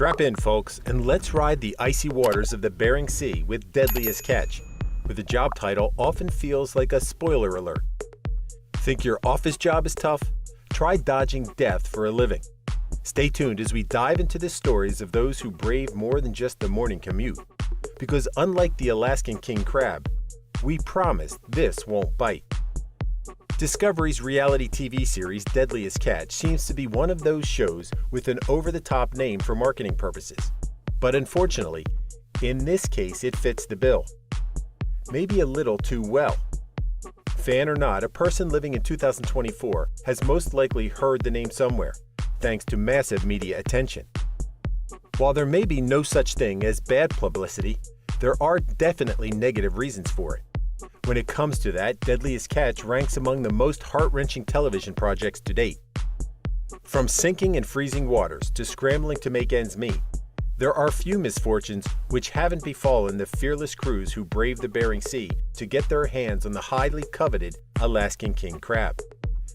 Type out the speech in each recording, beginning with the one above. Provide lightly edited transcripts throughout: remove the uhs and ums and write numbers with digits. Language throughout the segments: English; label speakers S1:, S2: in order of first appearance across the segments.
S1: Strap in, folks, and let's ride the icy waters of the Bering Sea with Deadliest Catch, where the job title often feels like a spoiler alert. Think your office job is tough? Try dodging death for a living. Stay tuned as we dive into the stories of those who brave more than just the morning commute. Because unlike the Alaskan king crab, we promise this won't bite. Discovery's reality TV series Deadliest Catch seems to be one of those shows with an over-the-top name for marketing purposes. But unfortunately, in this case it fits the bill. Maybe a little too well. Fan or not, a person living in 2024 has most likely heard the name somewhere, thanks to massive media attention. While there may be no such thing as bad publicity, there are definitely negative reasons for it. When it comes to that, Deadliest Catch ranks among the most heart-wrenching television projects to date. From sinking in freezing waters to scrambling to make ends meet, there are few misfortunes which haven't befallen the fearless crews who braved the Bering Sea to get their hands on the highly coveted Alaskan king crab.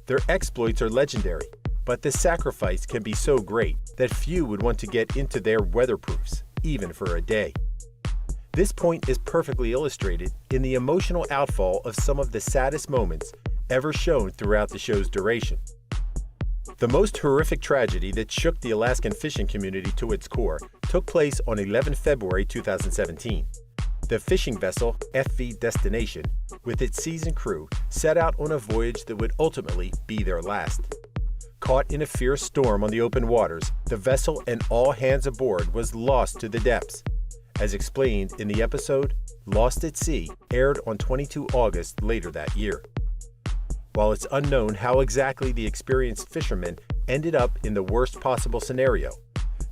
S1: Their exploits are legendary, but the sacrifice can be so great that few would want to get into their weatherproofs, even for a day. This point is perfectly illustrated in the emotional outfall of some of the saddest moments ever shown throughout the show's duration. The most horrific tragedy that shook the Alaskan fishing community to its core took place on 11 February 2017. The fishing vessel FV Destination, with its seasoned crew, set out on a voyage that would ultimately be their last. Caught in a fierce storm on the open waters, the vessel and all hands aboard was lost to the depths. As explained in the episode Lost at Sea, aired on 22 August later that year. While it's unknown how exactly the experienced fishermen ended up in the worst possible scenario,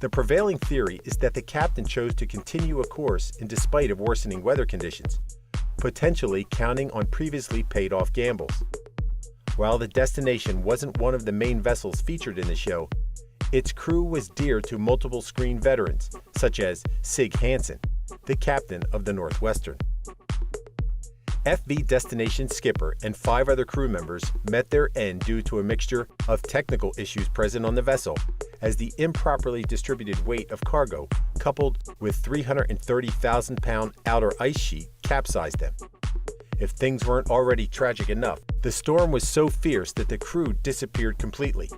S1: the prevailing theory is that the captain chose to continue a course in despite of worsening weather conditions, potentially counting on previously paid-off gambles. While the Destination wasn't one of the main vessels featured in the show, its crew was dear to multiple screen veterans, such as Sig Hansen, the captain of the Northwestern. FV Destination skipper and 5 other crew members met their end due to a mixture of technical issues present on the vessel, as the improperly distributed weight of cargo, coupled with 330,000-pound outer ice sheet, capsized them. If things weren't already tragic enough, the storm was so fierce that the crew disappeared completely.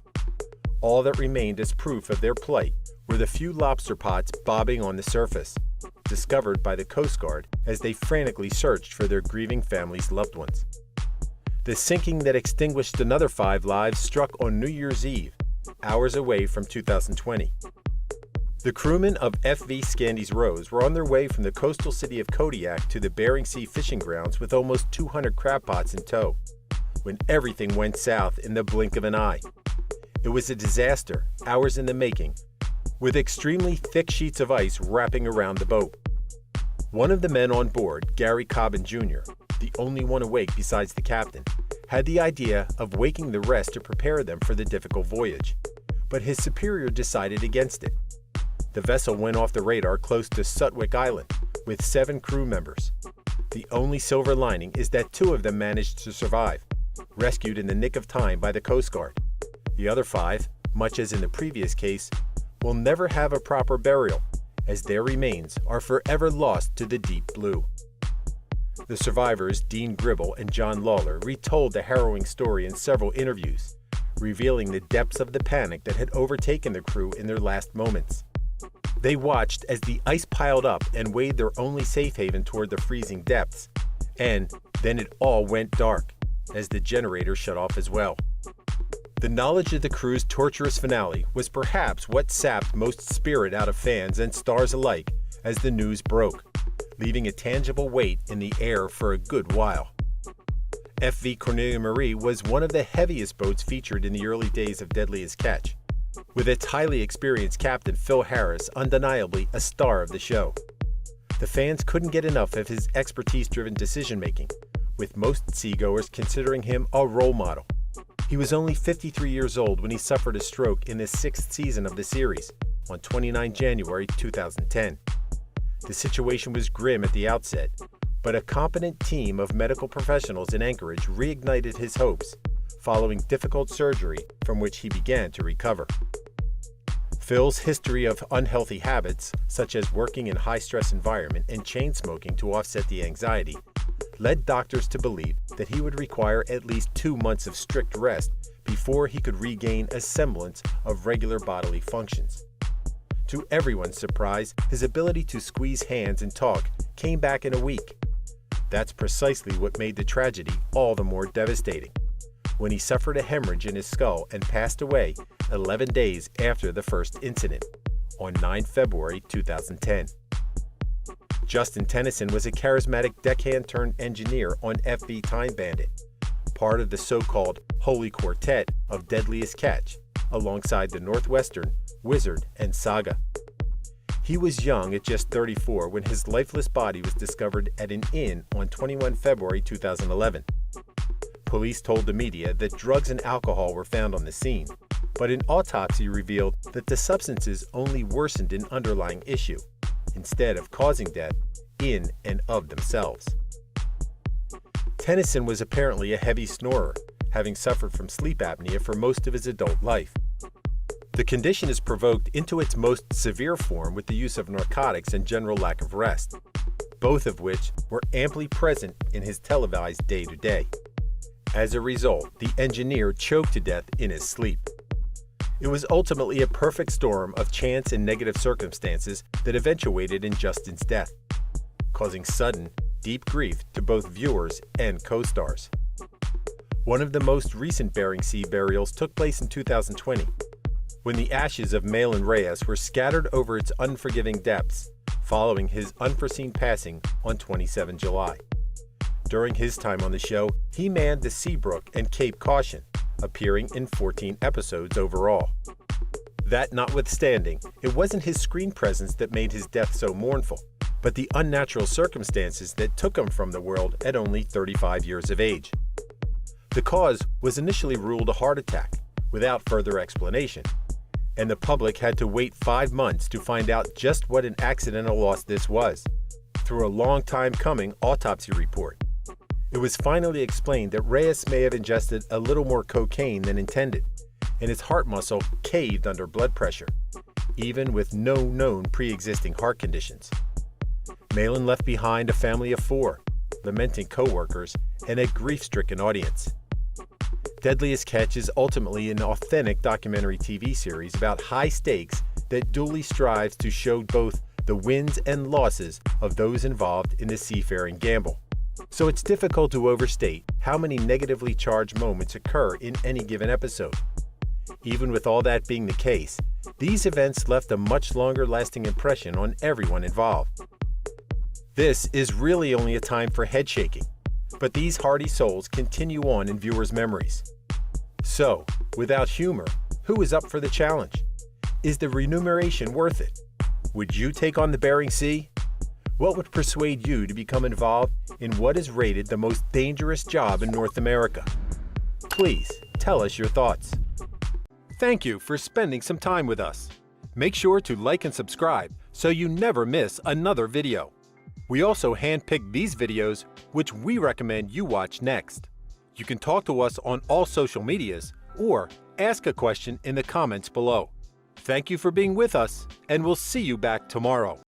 S1: All that remained as proof of their plight were the few lobster pots bobbing on the surface, discovered by the Coast Guard as they frantically searched for their grieving family's loved ones. The sinking that extinguished another 5 lives struck on New Year's Eve, hours away from 2020. The crewmen of FV Scandies Rose were on their way from the coastal city of Kodiak to the Bering Sea fishing grounds with almost 200 crab pots in tow, when everything went south in the blink of an eye. It was a disaster, hours in the making, with extremely thick sheets of ice wrapping around the boat. One of the men on board, Gary Cobbin Jr., the only one awake besides the captain, had the idea of waking the rest to prepare them for the difficult voyage, but his superior decided against it. The vessel went off the radar close to Sutwik Island with 7 crew members. The only silver lining is that 2 of them managed to survive, rescued in the nick of time by the Coast Guard. The other 5, much as in the previous case, will never have a proper burial, as their remains are forever lost to the deep blue. The survivors, Dean Gribble and John Lawler, retold the harrowing story in several interviews, revealing the depths of the panic that had overtaken the crew in their last moments. They watched as the ice piled up and weighed their only safe haven toward the freezing depths, and then it all went dark, as the generator shut off as well. The knowledge of the crew's torturous finale was perhaps what sapped most spirit out of fans and stars alike as the news broke, leaving a tangible weight in the air for a good while. FV Cornelia Marie was one of the heaviest boats featured in the early days of Deadliest Catch, with its highly experienced captain Phil Harris undeniably a star of the show. The fans couldn't get enough of his expertise-driven decision-making, with most seagoers considering him a role model. He was only 53 years old when he suffered a stroke in the 6th season of the series, on 29 January 2010. The situation was grim at the outset, but a competent team of medical professionals in Anchorage reignited his hopes, following difficult surgery from which he began to recover. Phil's history of unhealthy habits, such as working in a high-stress environment and chain smoking to offset the anxiety, led doctors to believe that he would require at least 2 months of strict rest before he could regain a semblance of regular bodily functions. To everyone's surprise, his ability to squeeze hands and talk came back in a week. That's precisely what made the tragedy all the more devastating, when he suffered a hemorrhage in his skull and passed away 11 days after the first incident, on 9 February 2010. Justin Tennyson was a charismatic deckhand-turned-engineer on FB Time Bandit, part of the so-called Holy Quartet of Deadliest Catch, alongside the Northwestern, Wizard, and Saga. He was young at just 34 when his lifeless body was discovered at an inn on 21 February 2011. Police told the media that drugs and alcohol were found on the scene, but an autopsy revealed that the substances only worsened an underlying issue, instead of causing death in and of themselves. Tennyson was apparently a heavy snorer, having suffered from sleep apnea for most of his adult life. The condition is provoked into its most severe form with the use of narcotics and general lack of rest, both of which were amply present in his televised day-to-day. As a result, the engineer choked to death in his sleep. It was ultimately a perfect storm of chance and negative circumstances that eventuated in Justin's death, causing sudden, deep grief to both viewers and co-stars. One of the most recent Bering Sea burials took place in 2020, when the ashes of Malin Reyes were scattered over its unforgiving depths, following his unforeseen passing on 27 July. During his time on the show, he manned the Seabrook and Cape Caution, appearing in 14 episodes overall. That notwithstanding, it wasn't his screen presence that made his death so mournful, but the unnatural circumstances that took him from the world at only 35 years of age. The cause was initially ruled a heart attack, without further explanation, and the public had to wait 5 months to find out just what an accidental loss this was, through a long time coming autopsy report. It was finally explained that Reyes may have ingested a little more cocaine than intended, and his heart muscle caved under blood pressure, even with no known pre-existing heart conditions. Malin left behind a family of 4, lamenting co-workers, and a grief-stricken audience. Deadliest Catch is ultimately an authentic documentary TV series about high stakes that duly strives to show both the wins and losses of those involved in the seafaring gamble. So it's difficult to overstate how many negatively charged moments occur in any given episode. Even with all that being the case, these events left a much longer lasting impression on everyone involved. This is really only a time for head shaking, but these hardy souls continue on in viewers' memories. So, without humor, who is up for the challenge? Is the remuneration worth it? Would you take on the Bering Sea? What would persuade you to become involved in what is rated the most dangerous job in North America? Please tell us your thoughts. Thank you for spending some time with us. Make sure to like and subscribe so you never miss another video. We also handpick these videos which we recommend you watch next. You can talk to us on all social medias or ask a question in the comments below. Thank you for being with us, and we'll see you back tomorrow.